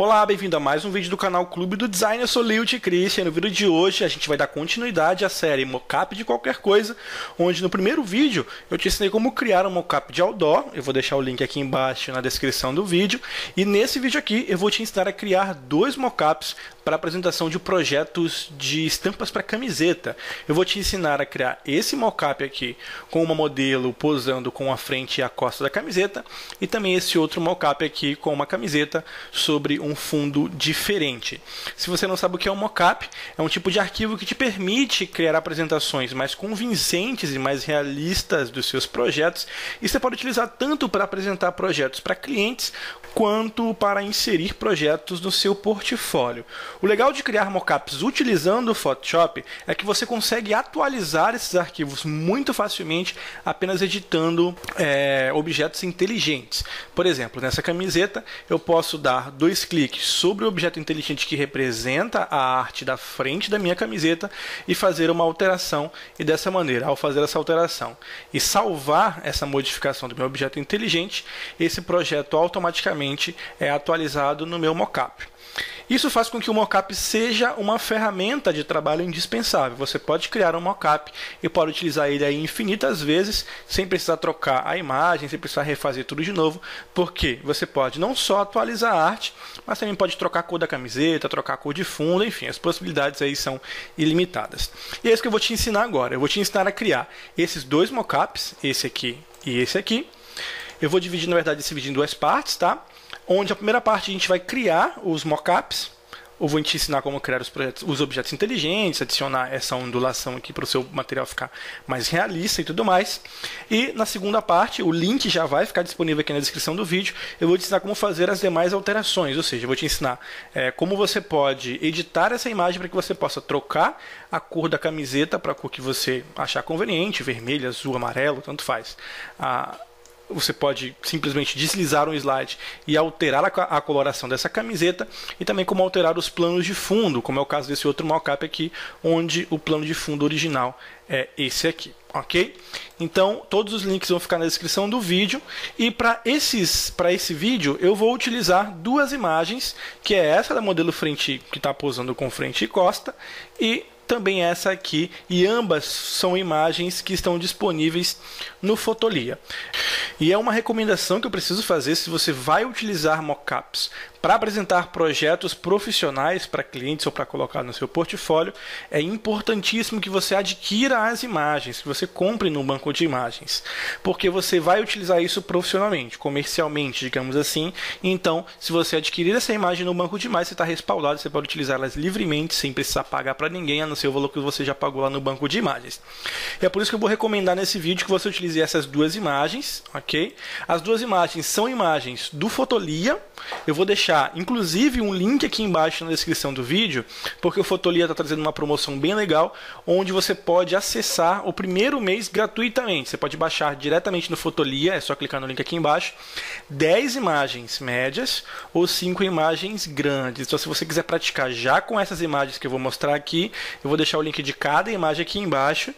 Olá, bem-vindo a mais um vídeo do canal Clube do Design. Eu sou Lilt Christian. No vídeo de hoje a gente vai dar continuidade à série Mockup de qualquer coisa, onde no primeiro vídeo eu te ensinei como criar um mockup de outdoor. Eu vou deixar o link aqui embaixo na descrição do vídeo. E nesse vídeo aqui eu vou te ensinar a criar dois mockups para apresentação de projetos de estampas para camiseta. Eu vou te ensinar a criar esse mockup aqui com uma modelo posando com a frente e a costa da camiseta, e também esse outro mockup aqui com uma camiseta sobre um fundo diferente. Se você não sabe o que é um mockup, é um tipo de arquivo que te permite criar apresentações mais convincentes e mais realistas dos seus projetos, e você pode utilizar tanto para apresentar projetos para clientes quanto para inserir projetos no seu portfólio. O legal de criar mockups utilizando o Photoshop é que você consegue atualizar esses arquivos muito facilmente apenas editando objetos inteligentes. Por exemplo, nessa camiseta eu posso dar dois cliques sobre o objeto inteligente que representa a arte da frente da minha camiseta e fazer uma alteração, e dessa maneira, ao fazer essa alteração e salvar essa modificação do meu objeto inteligente, esse projeto automaticamente é atualizado no meu mockup. Isso faz com que o mockup seja uma ferramenta de trabalho indispensável. Você pode criar um mockup e pode utilizar ele aí infinitas vezes, sem precisar trocar a imagem, sem precisar refazer tudo de novo, porque você pode não só atualizar a arte, mas também pode trocar a cor da camiseta, trocar a cor de fundo, enfim, as possibilidades aí são ilimitadas. E é isso que eu vou te ensinar agora. Eu vou te ensinar a criar esses dois mockups, esse aqui e esse aqui. Eu vou dividir, na verdade, esse vídeo em duas partes, tá? Onde a primeira parte a gente vai criar os mockups. Eu vou te ensinar como criar os objetos inteligentes, adicionar essa ondulação aqui para o seu material ficar mais realista e tudo mais. E na segunda parte, o link já vai ficar disponível aqui na descrição do vídeo. Eu vou te ensinar como fazer as demais alterações, ou seja, eu vou te ensinar como você pode editar essa imagem para que você possa trocar a cor da camiseta para a cor que você achar conveniente, vermelho, azul, amarelo, tanto faz. Você pode simplesmente deslizar um slide e alterar a coloração dessa camiseta, e também como alterar os planos de fundo, como é o caso desse outro mockup aqui, onde o plano de fundo original é esse aqui, ok? Então, todos os links vão ficar na descrição do vídeo, e para esse vídeo eu vou utilizar duas imagens, que é essa da modelo frente, que está posando com frente e costa, e também essa aqui, e ambas são imagens que estão disponíveis no Fotolia. E é uma recomendação que eu preciso fazer se você vai utilizar mockups para apresentar projetos profissionais para clientes ou para colocar no seu portfólio. É importantíssimo que você adquira as imagens, que você compre no banco de imagens, porque você vai utilizar isso profissionalmente, comercialmente, digamos assim. Então, se você adquirir essa imagem no banco de imagens, você está respaldado, você pode utilizá-las livremente, sem precisar pagar para ninguém, a não ser o valor que você já pagou lá no banco de imagens. E é por isso que eu vou recomendar nesse vídeo que você utilize essas duas imagens, ok? As duas imagens são imagens do Fotolia. Eu vou deixar, inclusive, um link aqui embaixo na descrição do vídeo, porque o Fotolia está trazendo uma promoção bem legal, onde você pode acessar o primeiro mês gratuitamente. Você pode baixar diretamente no Fotolia, é só clicar no link aqui embaixo, 10 imagens médias ou 5 imagens grandes. Então, se você quiser praticar já com essas imagens que eu vou mostrar aqui, eu vou deixar o link de cada imagem aqui embaixo,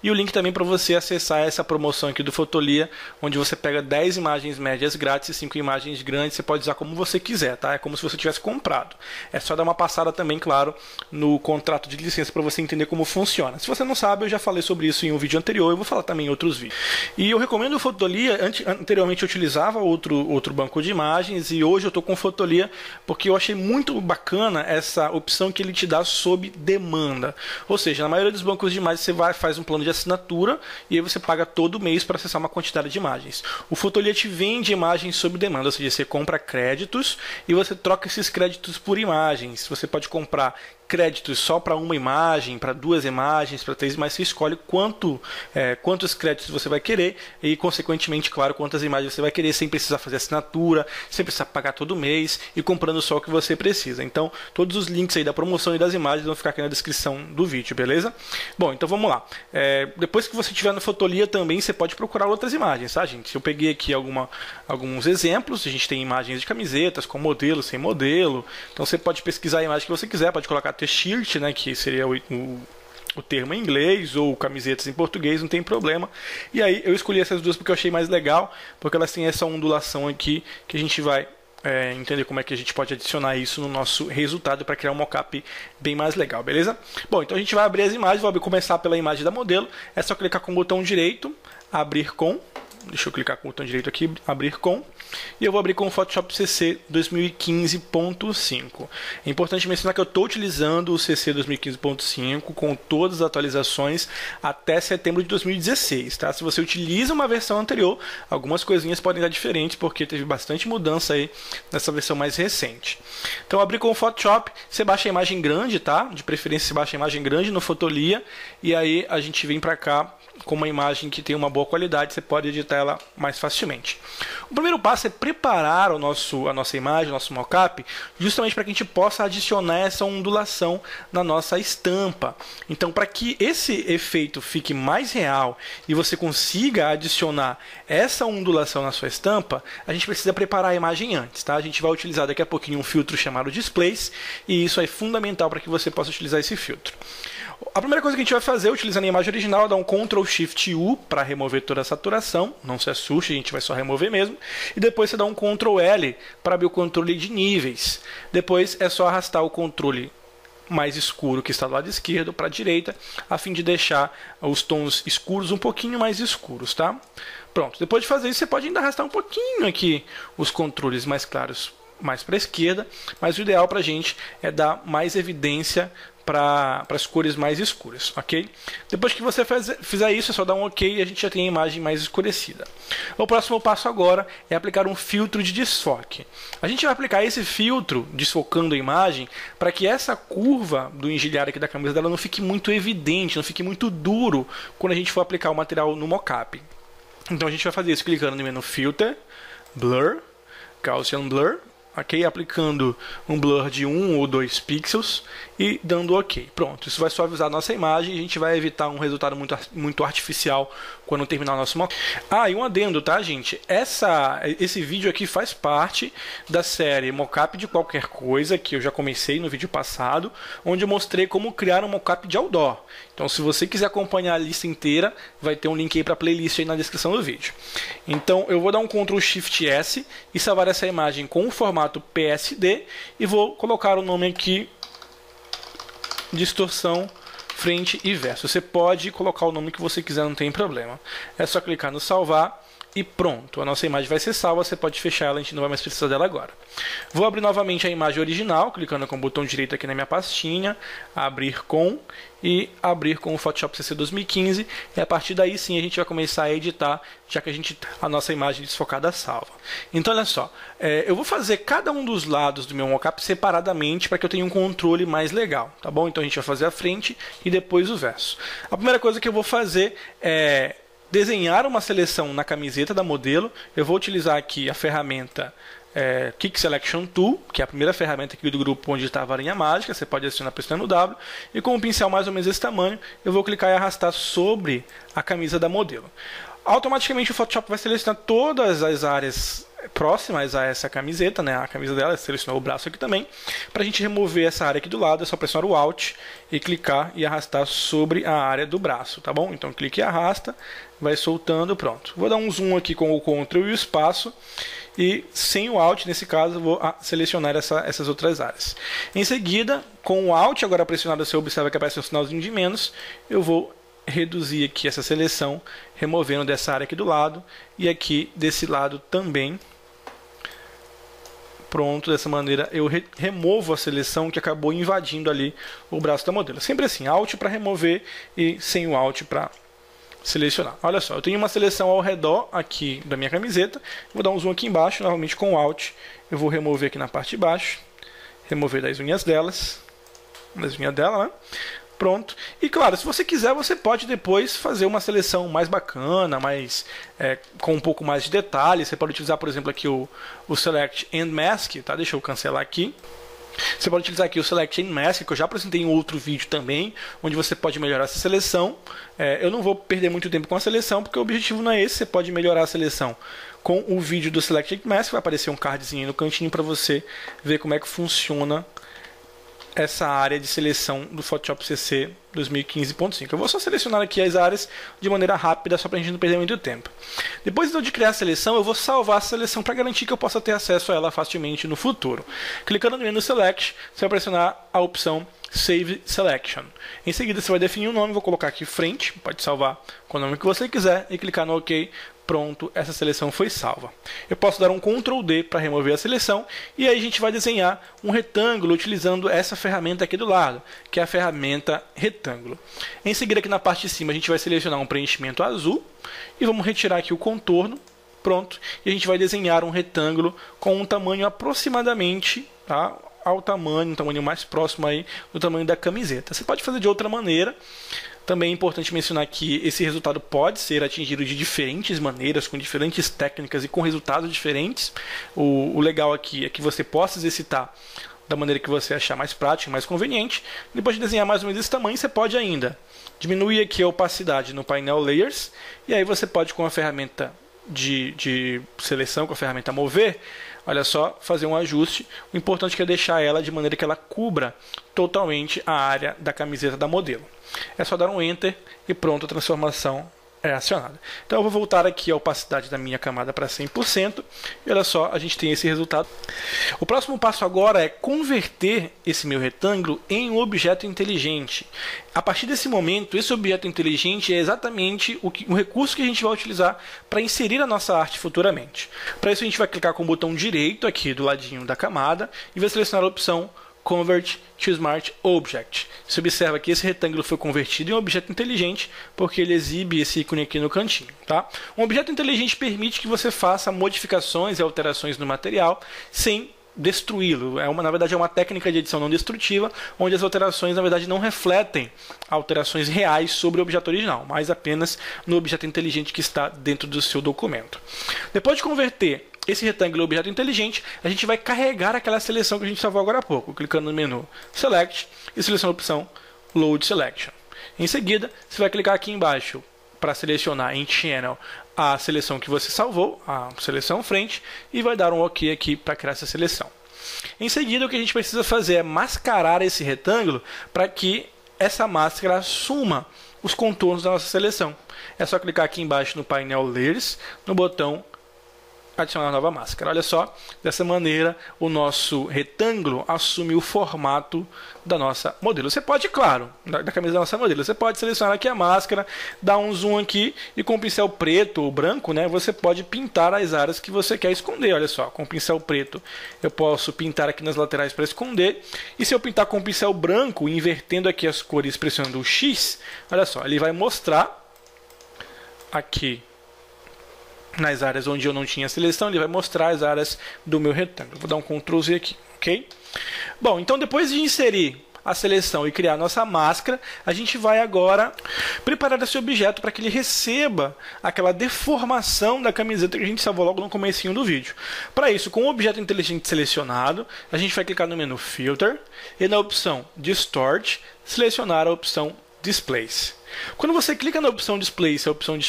e o link também para você acessar essa promoção aqui do Fotolia, onde você pega 10 imagens médias grátis e 5 imagens grandes. Você pode usar como você quiser, tá? É como se você tivesse comprado. É só dar uma passada também, claro, no contrato de licença para você entender como funciona. Se você não sabe, eu já falei sobre isso em um vídeo anterior, eu vou falar também em outros vídeos. E eu recomendo o Fotolia. Anteriormente eu utilizava outro banco de imagens, e hoje eu estou com o Fotolia porque eu achei muito bacana essa opção que ele te dá sob demanda. Ou seja, na maioria dos bancos de imagens você faz um plano de assinatura e aí você paga todo mês para acessar uma quantidade de imagens. O Fotolia te vende imagens sob demanda, ou seja, você compra créditos e você troca esses créditos por imagens. Você pode comprar créditos só para uma imagem, para duas imagens, para três, mas você escolhe quantos créditos você vai querer e, consequentemente, claro, quantas imagens você vai querer, sem precisar fazer assinatura, sem precisar pagar todo mês e comprando só o que você precisa. Então, todos os links aí da promoção e das imagens vão ficar aqui na descrição do vídeo, beleza? Bom, então vamos lá. Depois que você estiver no Fotolia também, você pode procurar outras imagens, tá, gente? Eu peguei aqui alguns exemplos. A gente tem imagens de camisetas com modelo, sem modelo. Então, você pode pesquisar a imagem que você quiser, pode colocar t-shirt, né, que seria o termo em inglês, ou camisetas em português, não tem problema. E aí eu escolhi essas duas porque eu achei mais legal, porque elas têm essa ondulação aqui que a gente vai entender como é que a gente pode adicionar isso no nosso resultado para criar um mockup bem mais legal, beleza? Bom, então a gente vai abrir as imagens, vou começar pela imagem da modelo, é só clicar com o botão direito, abrir com, deixa eu clicar com o botão direito aqui, abrir com, e eu vou abrir com o Photoshop CC 2015.5. É importante mencionar que eu estou utilizando o CC 2015.5 com todas as atualizações até setembro de 2016, tá? Se você utiliza uma versão anterior, algumas coisinhas podem dar diferentes, porque teve bastante mudança aí nessa versão mais recente. Então, abrir com o Photoshop, você baixa a imagem grande, tá? De preferência, você baixa a imagem grande no Fotolia, e aí a gente vem para cá com uma imagem que tem uma boa qualidade, você pode editar ela mais facilmente. O primeiro passo é preparar a nossa imagem, o nosso mockup, justamente para que a gente possa adicionar essa ondulação na nossa estampa. Então, para que esse efeito fique mais real e você consiga adicionar essa ondulação na sua estampa, a gente precisa preparar a imagem antes, tá? A gente vai utilizar daqui a pouquinho um filtro chamado Displace, e isso é fundamental para que você possa utilizar esse filtro. A primeira coisa que a gente vai fazer, utilizando a imagem original, é dar um Ctrl Shift U para remover toda a saturação. Não se assuste, a gente vai só remover mesmo. E depois você dá um Ctrl L para abrir o controle de níveis. Depois é só arrastar o controle mais escuro que está do lado esquerdo para a direita, a fim de deixar os tons escuros um pouquinho mais escuros, tá? Pronto, depois de fazer isso, você pode ainda arrastar um pouquinho aqui os controles mais claros mais para a esquerda, mas o ideal para a gente é dar mais evidência para as cores mais escuras, ok? Depois que você fizer isso, é só dar um ok e a gente já tem a imagem mais escurecida. O próximo passo agora é aplicar um filtro de desfoque. A gente vai aplicar esse filtro, desfocando a imagem, para que essa curva do engelhado aqui da camisa dela não fique muito evidente, não fique muito duro quando a gente for aplicar o material no mockup. Então a gente vai fazer isso clicando no menu Filter, Blur, Gaussian Blur, ok? Aplicando um blur de 1 ou 2 pixels e dando ok. Pronto, isso vai suavizar a nossa imagem e a gente vai evitar um resultado muito artificial quando terminar o nosso mockup. Ah, e um adendo, tá, gente? Esse vídeo aqui faz parte da série Mockup de Qualquer Coisa, que eu já comecei no vídeo passado, onde eu mostrei como criar um mockup de outdoor. Então, se você quiser acompanhar a lista inteira, vai ter um link aí para a playlist aí na descrição do vídeo. Então, eu vou dar um Ctrl Shift S e salvar essa imagem com o formato PSD e vou colocar o nome aqui, distorção frente e verso. Você pode colocar o nome que você quiser, não tem problema. É só clicar no salvar e pronto. A nossa imagem vai ser salva, você pode fechar ela, a gente não vai mais precisar dela agora. Vou abrir novamente a imagem original, clicando com o botão direito aqui na minha pastinha, abrir com e abrir com o Photoshop CC 2015, e a partir daí sim a gente vai começar a editar, já que a nossa imagem desfocada salva. Então olha só, eu vou fazer cada um dos lados do meu mockup separadamente para que eu tenha um controle mais legal, tá bom? Então a gente vai fazer a frente e depois o verso. A primeira coisa que eu vou fazer é desenhar uma seleção na camiseta da modelo. Eu vou utilizar aqui a ferramenta Quick Selection Tool, que é a primeira ferramenta aqui do grupo onde está a varinha mágica. Você pode adicionar pressionando o W, e com um pincel mais ou menos desse tamanho, eu vou clicar e arrastar sobre a camisa da modelo. Automaticamente o Photoshop vai selecionar todas as áreas próximas a essa camiseta, né? A camisa dela, selecionou o braço aqui também. Para a gente remover essa área aqui do lado, é só pressionar o Alt e clicar e arrastar sobre a área do braço, tá bom? Então clique e arrasta, vai soltando, pronto. Vou dar um zoom aqui com o Ctrl e o espaço, e sem o Alt, nesse caso, vou selecionar essas outras áreas. Em seguida, com o Alt agora pressionado, você observa que aparece um sinalzinho de menos, eu vou reduzir aqui essa seleção, removendo dessa área aqui do lado, e aqui desse lado também. Pronto, dessa maneira eu removo a seleção que acabou invadindo ali o braço da modelo. Sempre assim, Alt para remover e sem o Alt para selecionar. Olha só, eu tenho uma seleção ao redor aqui da minha camiseta. Vou dar um zoom aqui embaixo, novamente com o Alt. Eu vou remover aqui na parte de baixo, remover das unhas dela, né? Pronto. E claro, se você quiser, você pode depois fazer uma seleção mais bacana, com um pouco mais de detalhe. Você pode utilizar, por exemplo, aqui o Select and Mask, tá? Deixa eu cancelar aqui. Você pode utilizar aqui o Select and Mask, que eu já apresentei em outro vídeo também, onde você pode melhorar essa seleção. Eu não vou perder muito tempo com a seleção, porque o objetivo não é esse. Você pode melhorar a seleção com o vídeo do Select and Mask. Vai aparecer um cardzinho no cantinho para você ver como é que funciona essa área de seleção do Photoshop CC 2015.5. Eu vou só selecionar aqui as áreas de maneira rápida, só para a gente não perder muito tempo. Depois de criar a seleção, eu vou salvar a seleção para garantir que eu possa ter acesso a ela facilmente no futuro. Clicando no menu Select, você vai pressionar a opção Save Selection. Em seguida, você vai definir o nome, vou colocar aqui frente, pode salvar com o nome que você quiser e clicar no OK. Pronto, essa seleção foi salva. Eu posso dar um Ctrl D para remover a seleção e aí a gente vai desenhar um retângulo utilizando essa ferramenta aqui do lado, que é a ferramenta retângulo. Em seguida, aqui na parte de cima, a gente vai selecionar um preenchimento azul e vamos retirar aqui o contorno. Pronto, e a gente vai desenhar um retângulo com um tamanho aproximadamente, tá, ao tamanho, um tamanho mais próximo aí do tamanho da camiseta. Você pode fazer de outra maneira. Também é importante mencionar que esse resultado pode ser atingido de diferentes maneiras, com diferentes técnicas e com resultados diferentes. O legal aqui é que você possa exercitar da maneira que você achar mais prática, mais conveniente. Depois de desenhar mais ou menos esse tamanho, você pode ainda diminuir aqui a opacidade no painel Layers. E aí você pode, com a ferramenta de seleção, com a ferramenta Mover, olha só, fazer um ajuste. O importante é deixar ela de maneira que ela cubra totalmente a área da camiseta da modelo. É só dar um Enter e pronto, a transformação é acionada. Então eu vou voltar aqui a opacidade da minha camada para 100% e olha só, a gente tem esse resultado. O próximo passo agora é converter esse meu retângulo em um objeto inteligente. A partir desse momento, esse objeto inteligente é exatamente o recurso que a gente vai utilizar para inserir a nossa arte futuramente. Para isso a gente vai clicar com o botão direito aqui do ladinho da camada e vai selecionar a opção Convert to Smart Object. Você observa que esse retângulo foi convertido em um objeto inteligente porque ele exibe esse ícone aqui no cantinho. Tá? Um objeto inteligente permite que você faça modificações e alterações no material sem destruí-lo. Na verdade, é uma técnica de edição não destrutiva, onde as alterações, na verdade, não refletem alterações reais sobre o objeto original, mas apenas no objeto inteligente que está dentro do seu documento. Depois de converter esse retângulo em objeto inteligente, a gente vai carregar aquela seleção que a gente salvou agora há pouco, clicando no menu Select e selecionando a opção Load Selection. Em seguida, você vai clicar aqui embaixo para selecionar em Channel a seleção que você salvou, a seleção frente, e vai dar um OK aqui para criar essa seleção. Em seguida, o que a gente precisa fazer é mascarar esse retângulo para que essa máscara assuma os contornos da nossa seleção. É só clicar aqui embaixo no painel Layers, no botão adicionar nova máscara. Olha só, dessa maneira o nosso retângulo assume o formato da nossa modelo. Você pode, claro, da camisa da nossa modelo, você pode selecionar aqui a máscara, dar um zoom aqui e com o pincel preto ou branco, né, você pode pintar as áreas que você quer esconder. Olha só, com o pincel preto eu posso pintar aqui nas laterais para esconder, e se eu pintar com o pincel branco, invertendo aqui as cores, pressionando o X, olha só, ele vai mostrar aqui nas áreas onde eu não tinha seleção, ele vai mostrar as áreas do meu retângulo. Vou dar um Ctrl Z aqui, ok? Bom, então depois de inserir a seleção e criar a nossa máscara, a gente vai agora preparar esse objeto para que ele receba aquela deformação da camiseta que a gente salvou logo no comecinho do vídeo. Para isso, com o objeto inteligente selecionado, a gente vai clicar no menu Filter e na opção Distort, selecionar a opção Displace. Quando você clica na opção Display,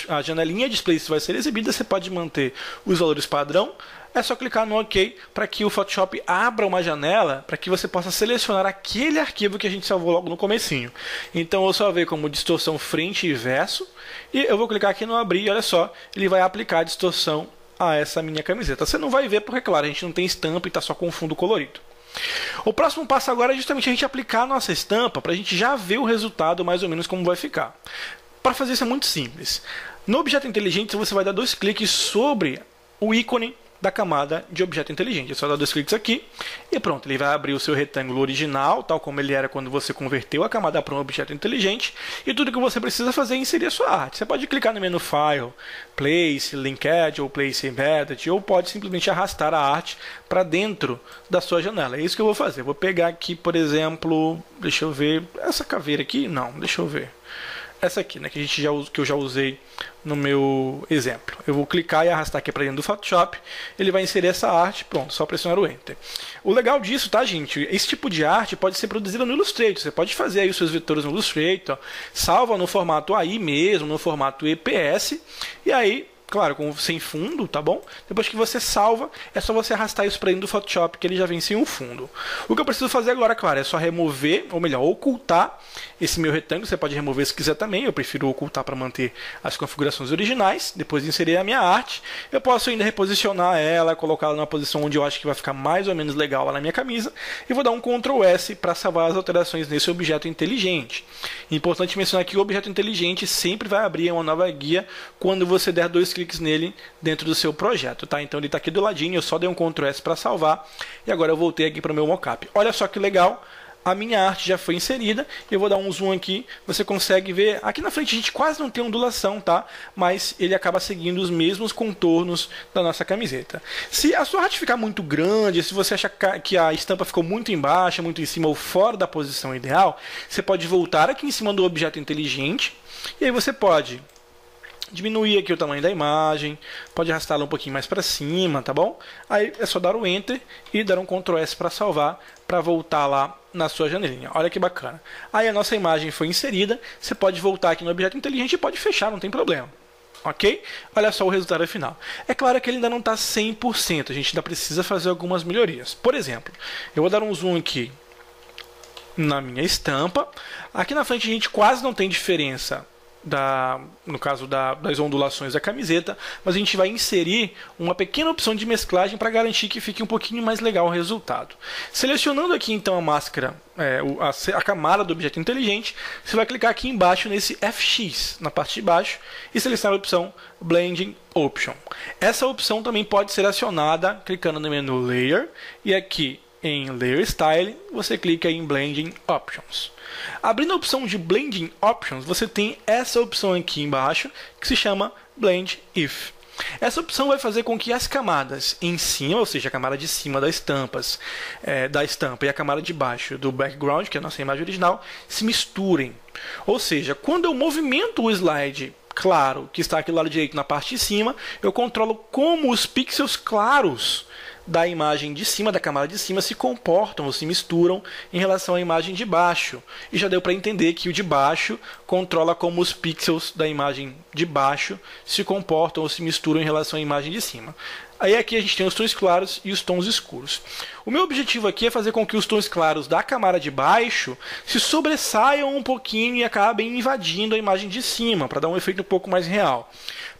a janelinha Display vai ser exibida, você pode manter os valores padrão. É só clicar no OK para que o Photoshop abra uma janela para que você possa selecionar aquele arquivo que a gente salvou logo no comecinho. Então eu só vejo como distorção frente e verso e eu vou clicar aqui no abrir e olha só, ele vai aplicar a distorção a essa minha camiseta. Você não vai ver porque, claro, a gente não tem estampa e está só com fundo colorido. O próximo passo agora é justamente a gente aplicar a nossa estampa para a gente já ver o resultado mais ou menos como vai ficar. Para fazer isso é muito simples. No objeto inteligente você vai dar 2 cliques sobre o ícone da camada de objeto inteligente. É só dar 2 cliques aqui e pronto, ele vai abrir o seu retângulo original, tal como ele era quando você converteu a camada para um objeto inteligente, e tudo que você precisa fazer é inserir a sua arte. Você pode clicar no menu File, Place, Linked ou Place Embedded, ou pode simplesmente arrastar a arte para dentro da sua janela. É isso que eu vou fazer. Eu vou pegar aqui, por exemplo, deixa eu ver, essa caveira aqui, não, deixa eu ver. Essa aqui, né, que eu já usei no meu exemplo. Eu vou clicar e arrastar aqui para dentro do Photoshop, ele vai inserir essa arte, pronto, só pressionar o Enter. O legal disso, tá, gente? Esse tipo de arte pode ser produzida no Illustrator. Você pode fazer aí os seus vetores no Illustrator, salva no formato AI mesmo, no formato EPS, e aí claro, sem fundo, tá bom? Depois que você salva, é só você arrastar isso para dentro do Photoshop, que ele já vem sem um fundo. O que eu preciso fazer agora, claro, é só remover, ou melhor, ocultar esse meu retângulo. Você pode remover se quiser também, eu prefiro ocultar para manter as configurações originais. Depois de inserir a minha arte, eu posso ainda reposicionar ela, colocá-la numa posição onde eu acho que vai ficar mais ou menos legal lá na minha camisa, e vou dar um Ctrl S para salvar as alterações nesse objeto inteligente. Importante mencionar que o objeto inteligente sempre vai abrir uma nova guia quando você der 2 cliques nele dentro do seu projeto, tá? Então ele está aqui do ladinho, eu só dei um Ctrl S para salvar, e agora eu voltei aqui para o meu mockup. Olha só que legal, a minha arte já foi inserida, eu vou dar um zoom aqui, você consegue ver, aqui na frente a gente quase não tem ondulação, tá? Mas ele acaba seguindo os mesmos contornos da nossa camiseta. Se a sua arte ficar muito grande, se você achar que a estampa ficou muito embaixo, muito em cima ou fora da posição ideal, você pode voltar aqui em cima do objeto inteligente, e aí você pode diminuir aqui o tamanho da imagem, pode arrastá-la um pouquinho mais para cima, tá bom? Aí é só dar o Enter e dar um Ctrl S para salvar, para voltar lá na sua janelinha. Olha que bacana. Aí a nossa imagem foi inserida, você pode voltar aqui no objeto inteligente e pode fechar, não tem problema. Ok? Olha só o resultado final. É claro que ele ainda não está 100%, a gente ainda precisa fazer algumas melhorias. Por exemplo, eu vou dar um zoom aqui na minha estampa. Aqui na frente a gente quase não tem diferença no caso das ondulações da camiseta, mas a gente vai inserir uma pequena opção de mesclagem para garantir que fique um pouquinho mais legal o resultado. Selecionando aqui então a máscara, a camada do objeto inteligente, você vai clicar aqui embaixo nesse FX, na parte de baixo, e selecionar a opção Blending Option. Essa opção também pode ser acionada clicando no menu Layer, e aqui em Layer Style, você clica em Blending Options. Abrindo a opção de Blending Options, você tem essa opção aqui embaixo, que se chama Blend If. Essa opção vai fazer com que as camadas em cima, ou seja, a camada de cima da estampa e a camada de baixo do background, que é a nossa imagem original, se misturem. Ou seja, quando eu movimento o slide claro, que está aqui do lado direito na parte de cima, eu controlo como os pixels claros da imagem de cima, da camada de cima, se comportam ou se misturam em relação à imagem de baixo. E já deu para entender que o de baixo controla como os pixels da imagem de baixo se comportam ou se misturam em relação à imagem de cima. Aí aqui a gente tem os tons claros e os tons escuros. O meu objetivo aqui é fazer com que os tons claros da camada de baixo se sobressaiam um pouquinho e acabem invadindo a imagem de cima, para dar um efeito um pouco mais real.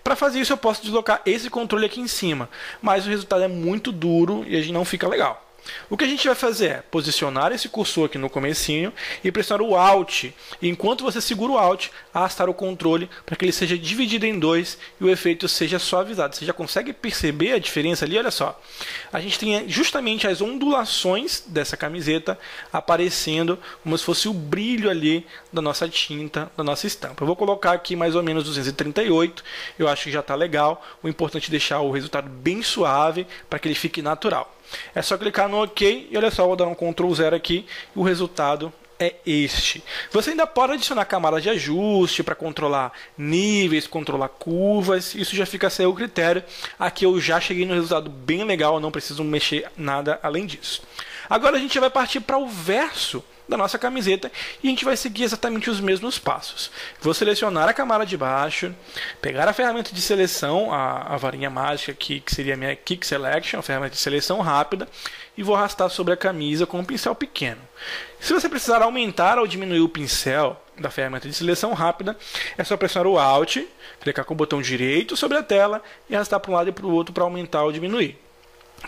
Para fazer isso eu posso deslocar esse controle aqui em cima, mas o resultado é muito duro e a gente não fica legal. O que a gente vai fazer é posicionar esse cursor aqui no comecinho e pressionar o Alt. E enquanto você segura o Alt, arrastar o controle para que ele seja dividido em dois e o efeito seja suavizado. Você já consegue perceber a diferença ali? Olha só. A gente tem justamente as ondulações dessa camiseta aparecendo como se fosse o brilho ali da nossa tinta, da nossa estampa. Eu vou colocar aqui mais ou menos 238. Eu acho que já está legal. O importante é deixar o resultado bem suave para que ele fique natural. É só clicar no OK e olha só, vou dar um Ctrl 0 aqui e o resultado é este. Você ainda pode adicionar camadas de ajuste para controlar níveis, controlar curvas, isso já fica a seu critério. Aqui eu já cheguei no resultado bem legal, não preciso mexer nada além disso. Agora a gente vai partir para o verso da nossa camiseta e a gente vai seguir exatamente os mesmos passos. Vou selecionar a camada de baixo, pegar a ferramenta de seleção, a varinha mágica aqui, que seria a minha Quick Selection, a ferramenta de seleção rápida, e vou arrastar sobre a camisa com um pincel pequeno. Se você precisar aumentar ou diminuir o pincel da ferramenta de seleção rápida, é só pressionar o Alt, clicar com o botão direito sobre a tela e arrastar para um lado e para o outro para aumentar ou diminuir.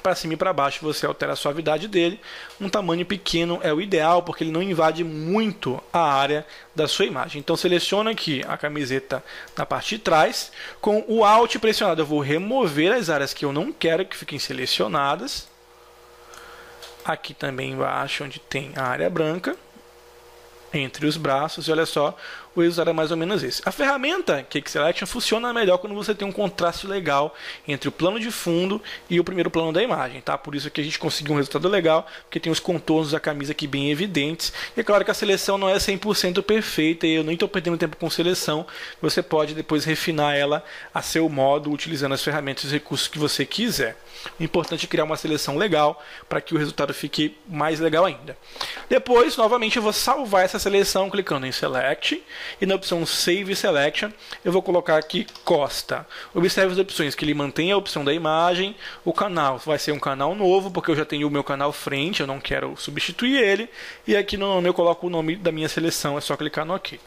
Para cima e para baixo você altera a suavidade dele. Um tamanho pequeno é o ideal porque ele não invade muito a área da sua imagem. Então seleciona aqui a camiseta na parte de trás. Com o Alt pressionado eu vou remover as áreas que eu não quero que fiquem selecionadas. Aqui também embaixo onde tem a área branca. Entre os braços, e olha só, o resultado é mais ou menos esse. A ferramenta Quick Selection funciona melhor quando você tem um contraste legal entre o plano de fundo e o primeiro plano da imagem, tá? Por isso que a gente conseguiu um resultado legal, porque tem os contornos da camisa aqui bem evidentes. E é claro que a seleção não é 100% perfeita, e eu nem estou perdendo tempo com seleção. Você pode depois refinar ela a seu modo, utilizando as ferramentas e recursos que você quiser. O importante é criar uma seleção legal para que o resultado fique mais legal ainda. Depois, novamente, eu vou salvar essa seleção clicando em Select. e na opção Save Selection eu vou colocar aqui Costa. Observe as opções, que ele mantém a opção da imagem, o canal vai ser um canal novo, porque eu já tenho o meu canal frente, eu não quero substituir ele, e aqui no nome eu coloco o nome da minha seleção, é só clicar no OK.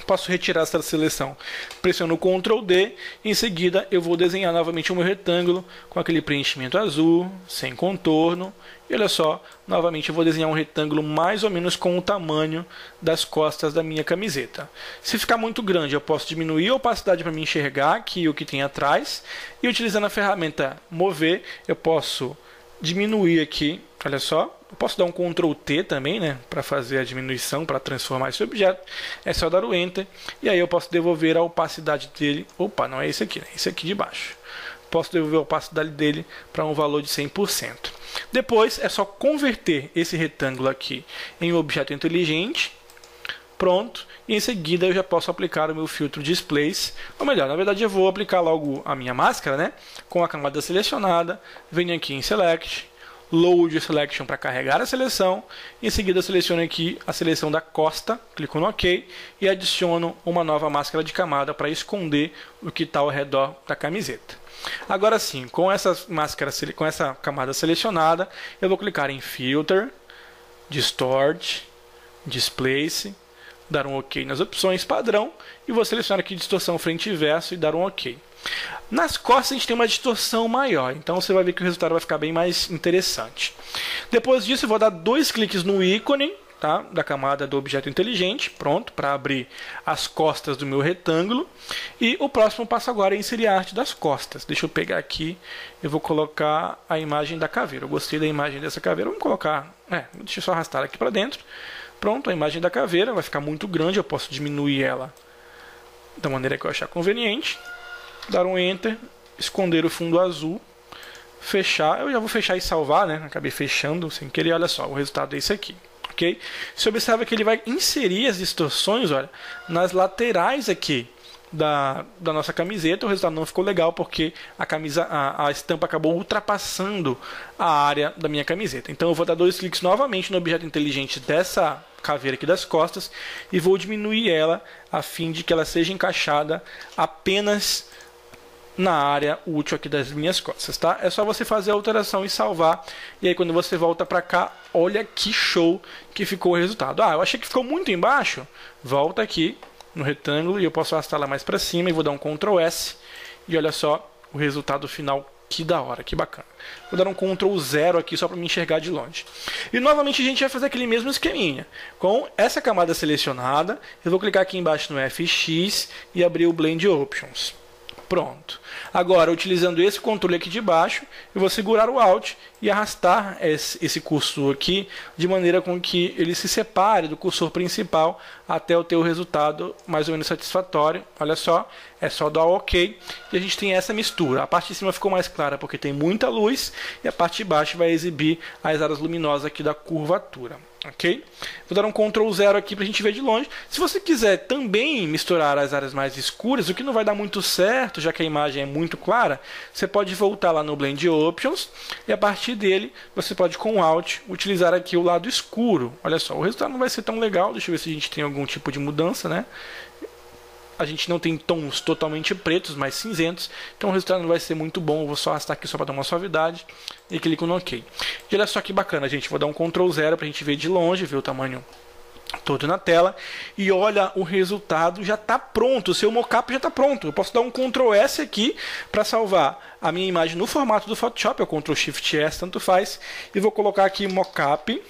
Posso retirar essa seleção, pressiono o Ctrl D, e em seguida eu vou desenhar novamente o meu retângulo com aquele preenchimento azul, sem contorno, e olha só, novamente eu vou desenhar um retângulo mais ou menos com o tamanho das costas da minha camiseta. Se ficar muito grande, eu posso diminuir a opacidade para me enxergar aqui o que tem atrás, e utilizando a ferramenta Mover, eu posso diminuir aqui, olha só. Eu posso dar um Ctrl T também, né, para fazer a diminuição, para transformar esse objeto. É só dar o Enter, e aí eu posso devolver a opacidade dele. Opa, não é esse aqui, né? Esse aqui de baixo. Posso devolver a opacidade dele para um valor de 100%. Depois é só converter esse retângulo aqui em um objeto inteligente. Pronto. E em seguida eu já posso aplicar o meu filtro Displace. Ou melhor, na verdade eu vou aplicar logo a minha máscara, né, com a camada selecionada. Venho aqui em Select. Load Selection para carregar a seleção. Em seguida, eu seleciono aqui a seleção da costa, clico no OK e adiciono uma nova máscara de camada para esconder o que está ao redor da camiseta. Agora sim, com essa camada selecionada, eu vou clicar em Filter, Distort, Displace, dar um OK nas opções padrão e vou selecionar aqui distorção frente e verso e dar um OK. Nas costas a gente tem uma distorção maior, então você vai ver que o resultado vai ficar bem mais interessante. Depois disso eu vou dar 2 cliques no ícone, tá, da camada do objeto inteligente, pronto, para abrir as costas do meu retângulo. E o próximo passo agora é inserir a arte das costas. Deixa eu pegar aqui, eu vou colocar a imagem da caveira. Eu gostei da imagem dessa caveira, vamos colocar, deixa eu só arrastar aqui para dentro. Pronto, a imagem da caveira vai ficar muito grande, eu posso diminuir ela da maneira que eu achar conveniente. Dar um Enter, esconder o fundo azul, fechar. Eu já vou fechar e salvar, né? Acabei fechando sem querer. Olha só, o resultado é esse aqui. Ok? Você observa que ele vai inserir as distorções, olha, nas laterais aqui da nossa camiseta. O resultado não ficou legal porque a estampa acabou ultrapassando a área da minha camiseta. Então eu vou dar 2 cliques novamente no objeto inteligente dessa caveira aqui das costas e vou diminuir ela a fim de que ela seja encaixada apenas na área útil aqui das minhas costas, tá? É só você fazer a alteração e salvar, e aí quando você volta para cá, olha que show que ficou o resultado. Eu achei que ficou muito embaixo, volta aqui no retângulo e eu posso arrastar lá mais para cima e vou dar um Ctrl S, e olha só o resultado final, que da hora, que bacana. Vou dar um Ctrl 0 aqui só para me enxergar de longe. E novamente a gente vai fazer aquele mesmo esqueminha. Com essa camada selecionada, eu vou clicar aqui embaixo no FX e abrir o Blend Options. Pronto. Agora, utilizando esse controle aqui de baixo, eu vou segurar o Alt e arrastar esse cursor aqui de maneira com que ele se separe do cursor principal até eu ter o resultado mais ou menos satisfatório. Olha só, é só dar OK e a gente tem essa mistura. A parte de cima ficou mais clara porque tem muita luz e a parte de baixo vai exibir as áreas luminosas aqui da curvatura. Ok? Vou dar um Ctrl 0 aqui para a gente ver de longe. Se você quiser também misturar as áreas mais escuras, o que não vai dar muito certo, já que a imagem é muito clara, você pode voltar lá no Blend Options e a partir dele você pode com o Alt utilizar aqui o lado escuro. Olha só, o resultado não vai ser tão legal. Deixa eu ver se a gente tem algum tipo de mudança, né? A gente não tem tons totalmente pretos, mas cinzentos, então o resultado não vai ser muito bom. Eu vou só arrastar aqui só para dar uma suavidade e clico no OK. E olha só que bacana, gente. Vou dar um Ctrl 0 para a gente ver de longe, ver o tamanho todo na tela. E olha, o resultado já está pronto, o seu mockup já está pronto. Eu posso dar um Ctrl S aqui para salvar a minha imagem no formato do Photoshop, ou Ctrl Shift S, tanto faz. E vou colocar aqui mockup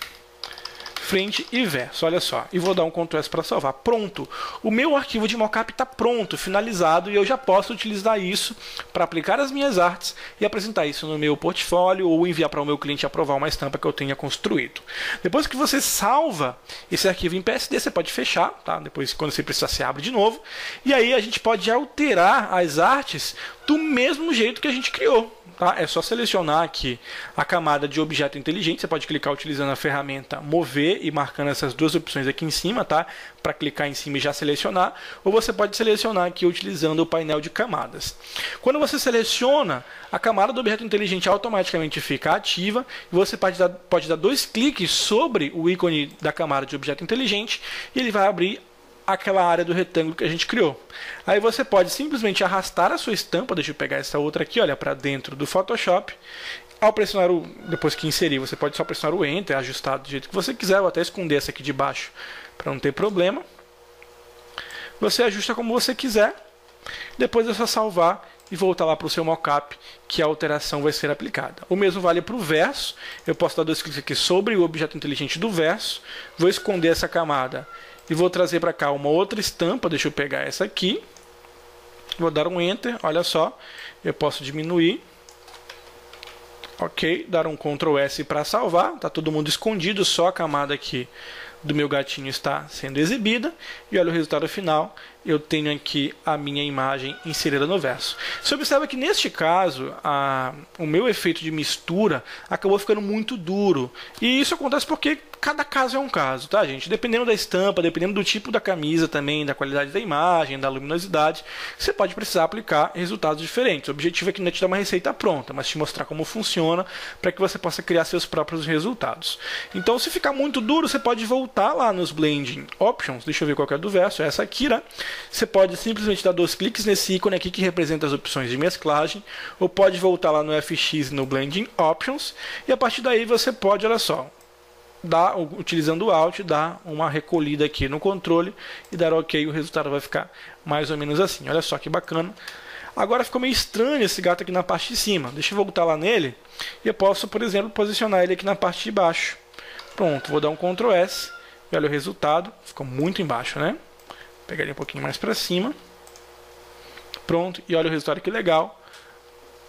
frente e verso, olha só, e vou dar um Ctrl S para salvar. Pronto, o meu arquivo de mockup está pronto, finalizado, e eu já posso utilizar isso para aplicar as minhas artes e apresentar isso no meu portfólio ou enviar para o meu cliente aprovar uma estampa que eu tenha construído. Depois que você salva esse arquivo em PSD, você pode fechar, tá? Depois, quando você precisar, você abre de novo, e aí a gente pode alterar as artes do mesmo jeito que a gente criou. Tá? É só selecionar aqui a camada de objeto inteligente. Você pode clicar utilizando a ferramenta Mover e marcando essas duas opções aqui em cima, tá? Para clicar em cima e já selecionar. Ou você pode selecionar aqui utilizando o painel de camadas. Quando você seleciona, a camada do objeto inteligente automaticamente fica ativa. E você pode dar 2 cliques sobre o ícone da camada de objeto inteligente e ele vai abrir aquela área do retângulo que a gente criou. Aí você pode simplesmente arrastar a sua estampa, deixa eu pegar essa outra aqui, olha, para dentro do Photoshop. Ao pressionar depois que inserir, você pode só pressionar o Enter, ajustar do jeito que você quiser, ou até esconder essa aqui de baixo para não ter problema. Você ajusta como você quiser, depois é só salvar e voltar lá para o seu mockup, que a alteração vai ser aplicada. O mesmo vale para o verso. Eu posso dar 2 cliques aqui sobre o objeto inteligente do verso, vou esconder essa camada e vou trazer para cá uma outra estampa. Deixa eu pegar essa aqui, vou dar um Enter, olha só, eu posso diminuir, ok, dar um Ctrl S para salvar, está todo mundo escondido, só a camada aqui do meu gatinho está sendo exibida, e olha o resultado final, eu tenho aqui a minha imagem inserida no verso. Você observa que neste caso, o meu efeito de mistura acabou ficando muito duro, e isso acontece porque cada caso é um caso, tá, gente? Dependendo da estampa, dependendo do tipo da camisa também, da qualidade da imagem, da luminosidade, você pode precisar aplicar resultados diferentes. O objetivo aqui não é te dar uma receita pronta, mas te mostrar como funciona para que você possa criar seus próprios resultados. Então, se ficar muito duro, você pode voltar lá nos Blending Options, deixa eu ver qual que é do verso, é essa aqui, né? Você pode simplesmente dar 2 cliques nesse ícone aqui que representa as opções de mesclagem, ou pode voltar lá no FX no Blending Options, e a partir daí você pode, olha só, utilizando o Alt, dar uma recolhida aqui no controle e dar OK, o resultado vai ficar mais ou menos assim. Olha só que bacana. Agora ficou meio estranho esse gato aqui na parte de cima. Deixa eu voltar lá nele e eu posso, por exemplo, posicionar ele aqui na parte de baixo. Pronto, vou dar um Ctrl S e olha o resultado. Ficou muito embaixo, né? Vou pegar ele um pouquinho mais para cima. Pronto, e olha o resultado, que legal.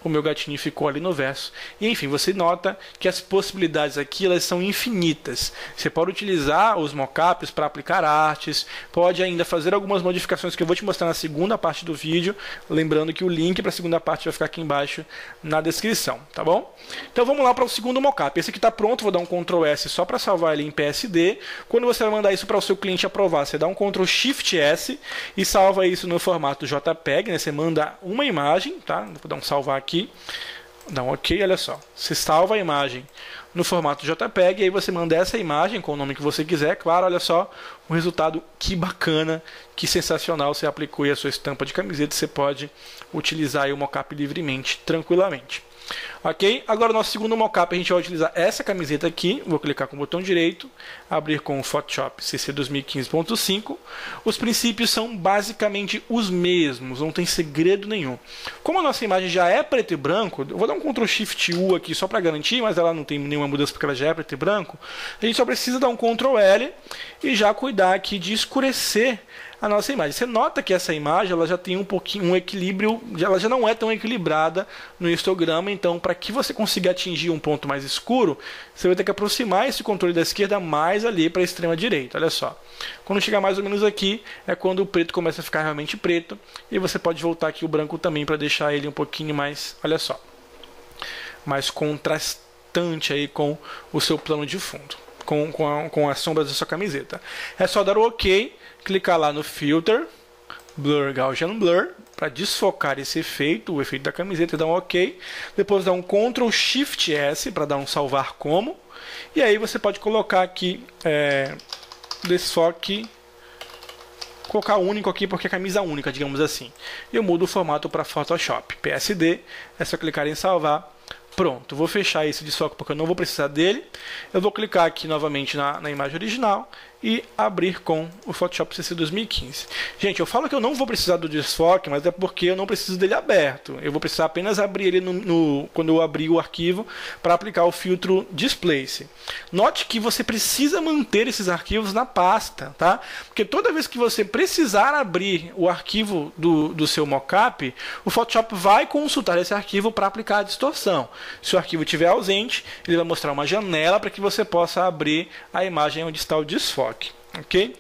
O meu gatinho ficou ali no verso. E, enfim, você nota que as possibilidades aqui elas são infinitas. Você pode utilizar os mockups para aplicar artes, pode ainda fazer algumas modificações que eu vou te mostrar na segunda parte do vídeo, lembrando que o link para a segunda parte vai ficar aqui embaixo na descrição, tá bom? Então vamos lá para o segundo mockup. Esse aqui está pronto, vou dar um Ctrl S só para salvar ele em PSD. Quando você vai mandar isso para o seu cliente aprovar, você dá um Ctrl Shift S e salva isso no formato JPEG, né? Você manda uma imagem, tá? Vou dar um salvar aqui. Dá um OK, olha só. Você salva a imagem no formato JPEG e aí você manda essa imagem com o nome que você quiser. Claro, olha só o resultado, que bacana, que sensacional. Você aplicou aí a sua estampa de camiseta, você pode utilizar aí o mockup livremente, tranquilamente. Ok? Agora, o nosso segundo mockup, a gente vai utilizar essa camiseta aqui. Vou clicar com o botão direito, abrir com o Photoshop CC 2015.5. Os princípios são basicamente os mesmos, não tem segredo nenhum. Como a nossa imagem já é preto e branco, eu vou dar um Ctrl Shift U aqui só para garantir, mas ela não tem nenhuma mudança porque ela já é preto e branco. A gente só precisa dar um Ctrl L e já cuidar aqui de escurecer a nossa imagem. Você nota que essa imagem ela já tem um equilíbrio, ela já não é tão equilibrada no histograma, então para que você consiga atingir um ponto mais escuro, você vai ter que aproximar esse controle da esquerda mais ali para a extrema direita. Olha só. Quando chegar mais ou menos aqui, é quando o preto começa a ficar realmente preto, e você pode voltar aqui o branco também para deixar ele um pouquinho mais, olha só, mais contrastante aí com o seu plano de fundo, com as sombras da sua camiseta. É só dar o OK, clicar lá no Filter, Blur, Gaussian Blur, para desfocar esse efeito, o efeito da camiseta, e dar um OK. Depois dá um Ctrl Shift S para dar um salvar como. E aí você pode colocar aqui desfoque, colocar único aqui porque é camisa única, digamos assim. Eu mudo o formato para Photoshop, PSD, é só clicar em salvar. Pronto, vou fechar esse desfoque porque eu não vou precisar dele. Eu vou clicar aqui novamente na imagem original e abrir com o Photoshop CC 2015. Gente, eu falo que eu não vou precisar do desfoque, mas é porque eu não preciso dele aberto. Eu vou precisar apenas abrir ele quando eu abrir o arquivo para aplicar o filtro Displace. Note que você precisa manter esses arquivos na pasta, tá? Porque toda vez que você precisar abrir o arquivo do seu mockup, o Photoshop vai consultar esse arquivo para aplicar a distorção. Se o arquivo estiver ausente, ele vai mostrar uma janela para que você possa abrir a imagem onde está o desfoque. Ok?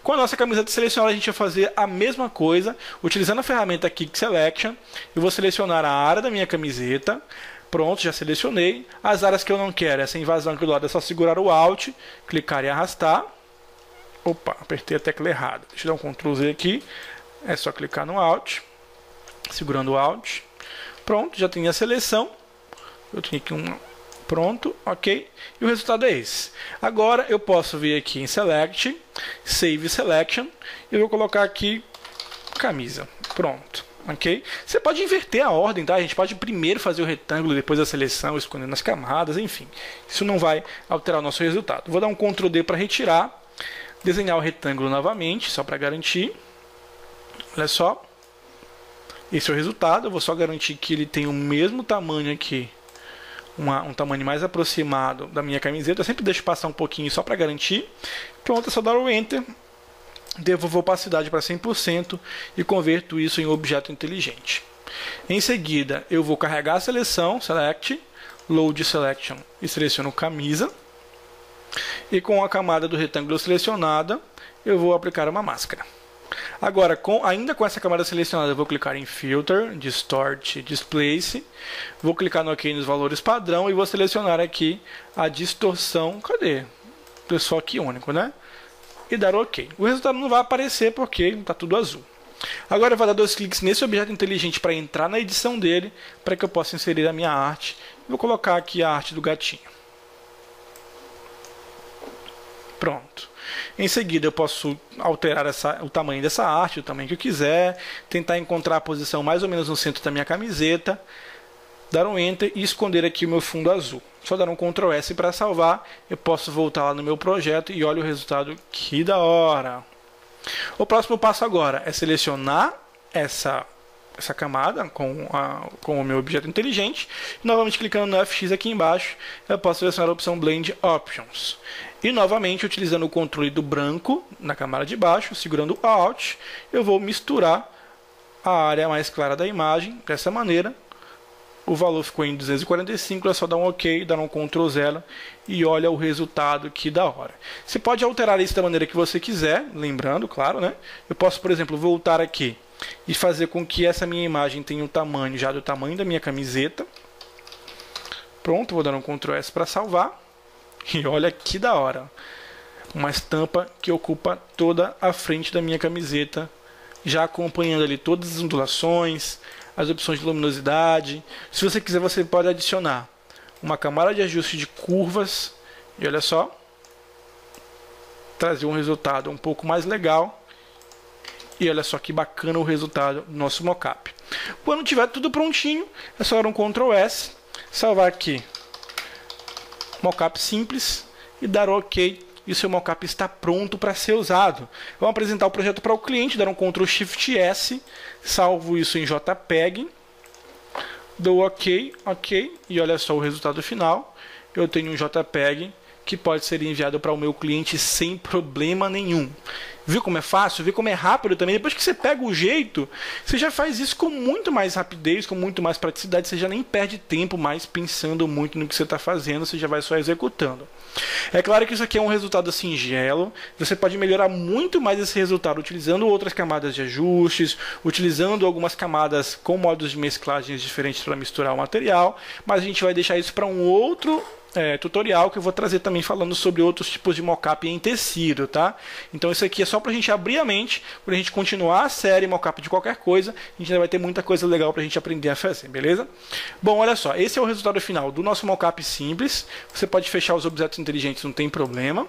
Com a nossa camiseta selecionada, a gente vai fazer a mesma coisa, utilizando a ferramenta Quick Selection. Eu vou selecionar a área da minha camiseta. Pronto, já selecionei. As áreas que eu não quero, essa invasão aqui do lado, é só segurar o Alt, clicar e arrastar. Opa, apertei a tecla errada. Deixa eu dar um Ctrl Z aqui. É só clicar no Alt, segurando o Alt. Pronto, já tem a seleção. Eu tenho aqui um Pronto, ok. E o resultado é esse. Agora eu posso vir aqui em Select, Save Selection, e eu vou colocar aqui camisa. Pronto, ok. Você pode inverter a ordem, tá? A gente pode primeiro fazer o retângulo, depois a seleção, escondendo as camadas, enfim. Isso não vai alterar o nosso resultado. Vou dar um Ctrl D para retirar, desenhar o retângulo novamente, só para garantir. Olha só. Esse é o resultado. Eu vou só garantir que ele tem o mesmo tamanho aqui, um tamanho mais aproximado da minha camiseta. Eu sempre deixo passar um pouquinho só para garantir. Pronto, é só dar o Enter, devolvo a opacidade para 100% e converto isso em objeto inteligente. Em seguida, eu vou carregar a seleção, Select, Load Selection e seleciono camisa. E com a camada do retângulo selecionada, eu vou aplicar uma máscara. Agora, ainda com essa camada selecionada, eu vou clicar em Filter, Distort, Displace. Vou clicar no OK nos valores padrão e vou selecionar aqui a distorção. Cadê? Pessoal aqui único, né? E dar OK. O resultado não vai aparecer porque está tudo azul. Agora eu vou dar 2 cliques nesse objeto inteligente para entrar na edição dele, para que eu possa inserir a minha arte. Vou colocar aqui a arte do gatinho. Pronto. Em seguida eu posso alterar o tamanho dessa arte, o tamanho que eu quiser, tentar encontrar a posição mais ou menos no centro da minha camiseta, dar um Enter e esconder aqui o meu fundo azul. Só dar um Ctrl S para salvar, eu posso voltar lá no meu projeto e olha o resultado, que da hora! O próximo passo agora é selecionar essa camada com o meu objeto inteligente. E novamente clicando no FX aqui embaixo, eu posso selecionar a opção Blend Options. E novamente, utilizando o controle do branco na camada de baixo, segurando o Alt, eu vou misturar a área mais clara da imagem dessa maneira. O valor ficou em 245, é só dar um OK, dar um Ctrl 0 e olha o resultado, que da hora. Você pode alterar isso da maneira que você quiser, lembrando, claro, né? Eu posso, por exemplo, voltar aqui e fazer com que essa minha imagem tenha um tamanho já do tamanho da minha camiseta. Pronto, vou dar um Ctrl S para salvar. E olha que da hora. Uma estampa que ocupa toda a frente da minha camiseta, já acompanhando ali todas as ondulações, as opções de luminosidade. Se você quiser, você pode adicionar uma camada de ajuste de curvas. E olha só, trazer um resultado um pouco mais legal. E olha só que bacana o resultado do nosso mockup. Quando tiver tudo prontinho, é só dar um Ctrl S, salvar aqui mockup simples e dar OK. E o seu mockup está pronto para ser usado. Vamos apresentar o projeto para o cliente, dar um Ctrl Shift S, salvo isso em JPEG, dou OK, OK, e olha só o resultado final. Eu tenho um JPEG que pode ser enviado para o meu cliente sem problema nenhum. Viu como é fácil? Viu como é rápido também? Depois que você pega o jeito, você já faz isso com muito mais rapidez, com muito mais praticidade. Você já nem perde tempo mais pensando muito no que você está fazendo, você já vai só executando. É claro que isso aqui é um resultado singelo. Você pode melhorar muito mais esse resultado utilizando outras camadas de ajustes, utilizando algumas camadas com modos de mesclagens diferentes para misturar o material, mas a gente vai deixar isso para um outro tutorial que eu vou trazer também falando sobre outros tipos de mockup em tecido, tá? Então isso aqui é só pra gente abrir a mente, pra gente continuar a série mockup de qualquer coisa, a gente ainda vai ter muita coisa legal pra gente aprender a fazer, beleza? Bom, olha só, esse é o resultado final do nosso mockup simples. Você pode fechar os objetos inteligentes, não tem problema.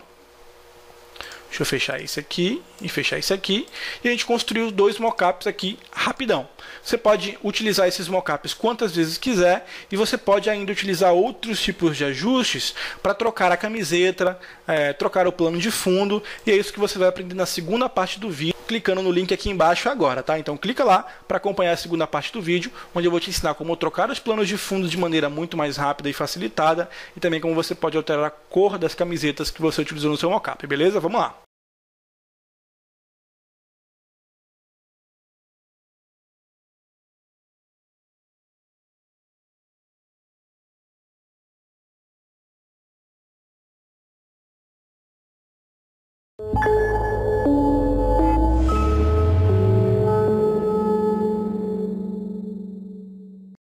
Deixa eu fechar esse aqui e fechar esse aqui. E a gente construiu 2 mockups aqui rapidão. Você pode utilizar esses mockups quantas vezes quiser. E você pode ainda utilizar outros tipos de ajustes para trocar a camiseta, trocar o plano de fundo. E é isso que você vai aprender na segunda parte do vídeo, clicando no link aqui embaixo agora, tá? Então clica lá para acompanhar a segunda parte do vídeo, onde eu vou te ensinar como trocar os planos de fundo de maneira muito mais rápida e facilitada. E também como você pode alterar a cor das camisetas que você utilizou no seu mockup, beleza? Vamos lá!